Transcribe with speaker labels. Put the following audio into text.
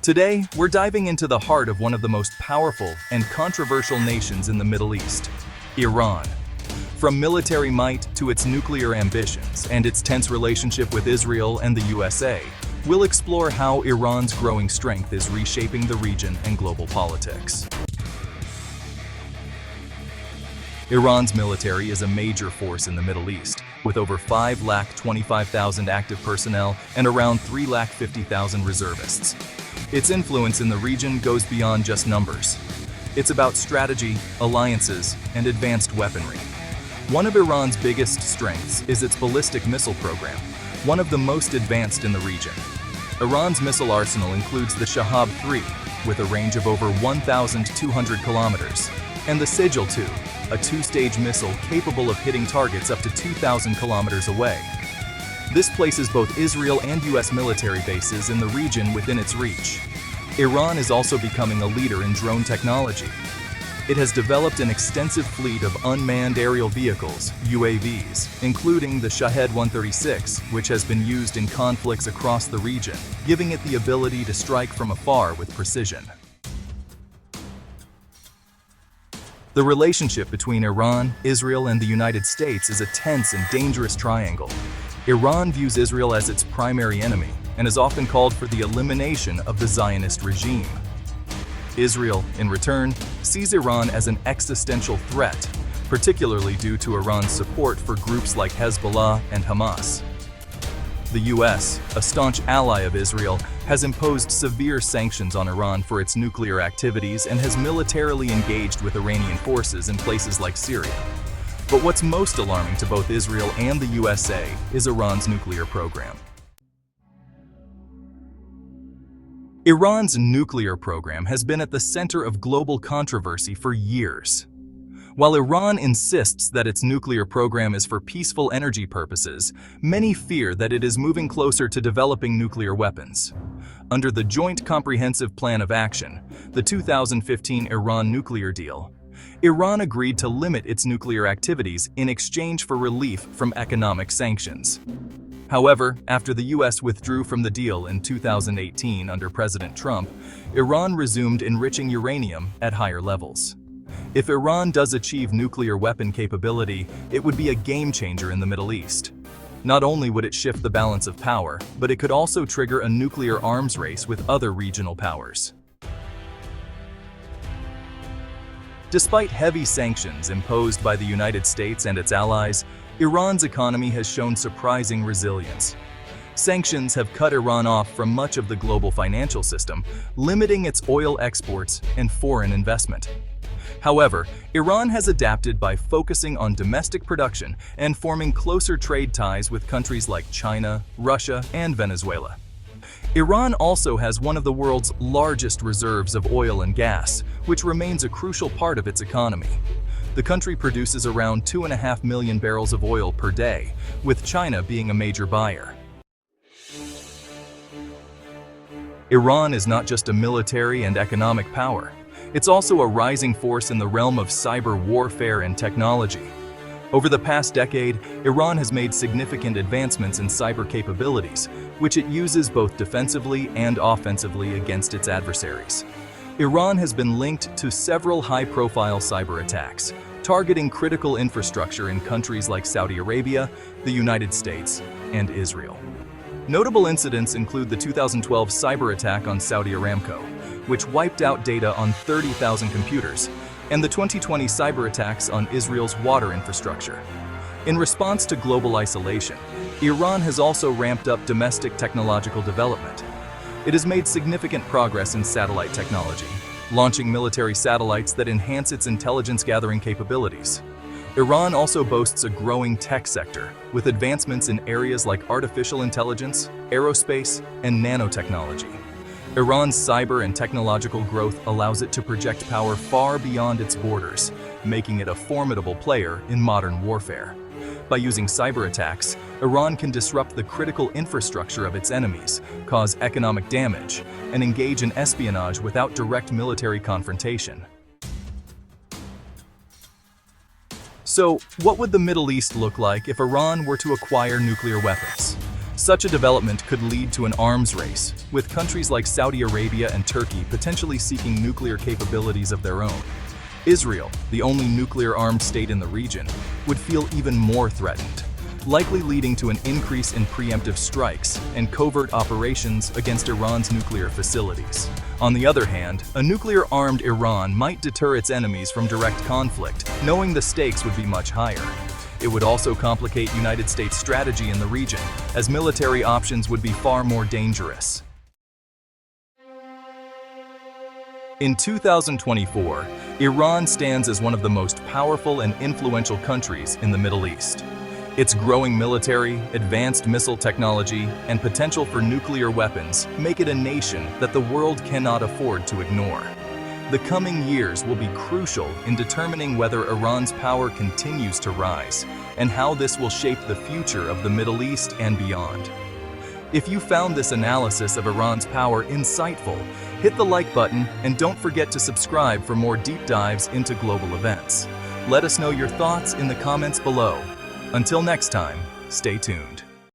Speaker 1: Today, we're diving into the heart of one of the most powerful and controversial nations in the Middle East, Iran. From military might to its nuclear ambitions and its tense relationship with Israel and the USA, we'll explore how Iran's growing strength is reshaping the region and global politics. Iran's military is a major force in the Middle East, with over 5,25,000 active personnel and around 3,50,000 reservists. Its influence in the region goes beyond just numbers. It's about strategy, alliances, and advanced weaponry. One of Iran's biggest strengths is its ballistic missile program, one of the most advanced in the region. Iran's missile arsenal includes the Shahab-3, with a range of over 1,200 kilometers, and the Sijil-2, a two-stage missile capable of hitting targets up to 2,000 kilometers away. This places both Israel and US military bases in the region within its reach. Iran is also becoming a leader in drone technology. It has developed an extensive fleet of unmanned aerial vehicles, UAVs, including the Shahed 136, which has been used in conflicts across the region, giving it the ability to strike from afar with precision. The relationship between Iran, Israel, and the United States is a tense and dangerous triangle. Iran views Israel as its primary enemy and has often called for the elimination of the Zionist regime. Israel, in return, sees Iran as an existential threat, particularly due to Iran's support for groups like Hezbollah and Hamas. The US, a staunch ally of Israel, has imposed severe sanctions on Iran for its nuclear activities and has militarily engaged with Iranian forces in places like Syria. But what's most alarming to both Israel and the USA is Iran's nuclear program. Iran's nuclear program has been at the center of global controversy for years. While Iran insists that its nuclear program is for peaceful energy purposes, many fear that it is moving closer to developing nuclear weapons. Under the Joint Comprehensive Plan of Action, the 2015 Iran nuclear deal, Iran agreed to limit its nuclear activities in exchange for relief from economic sanctions. However, after the US withdrew from the deal in 2018 under President Trump, Iran resumed enriching uranium at higher levels. If Iran does achieve nuclear weapon capability, it would be a game-changer in the Middle East. Not only would it shift the balance of power, but it could also trigger a nuclear arms race with other regional powers. Despite heavy sanctions imposed by the United States and its allies, Iran's economy has shown surprising resilience. Sanctions have cut Iran off from much of the global financial system, limiting its oil exports and foreign investment. However, Iran has adapted by focusing on domestic production and forming closer trade ties with countries like China, Russia, and Venezuela. Iran also has one of the world's largest reserves of oil and gas, which remains a crucial part of its economy. The country produces around 2.5 million barrels of oil per day, with China being a major buyer. Iran is not just a military and economic power. It's also a rising force in the realm of cyber warfare and technology. Over the past decade, Iran has made significant advancements in cyber capabilities, which it uses both defensively and offensively against its adversaries. Iran has been linked to several high-profile cyber attacks, targeting critical infrastructure in countries like Saudi Arabia, the United States, and Israel. Notable incidents include the 2012 cyber attack on Saudi Aramco, which wiped out data on 30,000 computers, and the 2020 cyber attacks on Israel's water infrastructure. In response to global isolation, Iran has also ramped up domestic technological development. It has made significant progress in satellite technology, launching military satellites that enhance its intelligence-gathering capabilities. Iran also boasts a growing tech sector, with advancements in areas like artificial intelligence, aerospace, and nanotechnology. Iran's cyber and technological growth allows it to project power far beyond its borders, making it a formidable player in modern warfare. By using cyber attacks, Iran can disrupt the critical infrastructure of its enemies, cause economic damage, and engage in espionage without direct military confrontation. So, what would the Middle East look like if Iran were to acquire nuclear weapons? Such a development could lead to an arms race, with countries like Saudi Arabia and Turkey potentially seeking nuclear capabilities of their own. Israel, the only nuclear-armed state in the region, would feel even more threatened, likely leading to an increase in preemptive strikes and covert operations against Iran's nuclear facilities. On the other hand, a nuclear-armed Iran might deter its enemies from direct conflict, knowing the stakes would be much higher. It would also complicate United States' strategy in the region, as military options would be far more dangerous. In 2024, Iran stands as one of the most powerful and influential countries in the Middle East. Its growing military, advanced missile technology, and potential for nuclear weapons make it a nation that the world cannot afford to ignore. The coming years will be crucial in determining whether Iran's power continues to rise and how this will shape the future of the Middle East and beyond. If you found this analysis of Iran's power insightful, hit the like button and don't forget to subscribe for more deep dives into global events. Let us know your thoughts in the comments below. Until next time, stay tuned.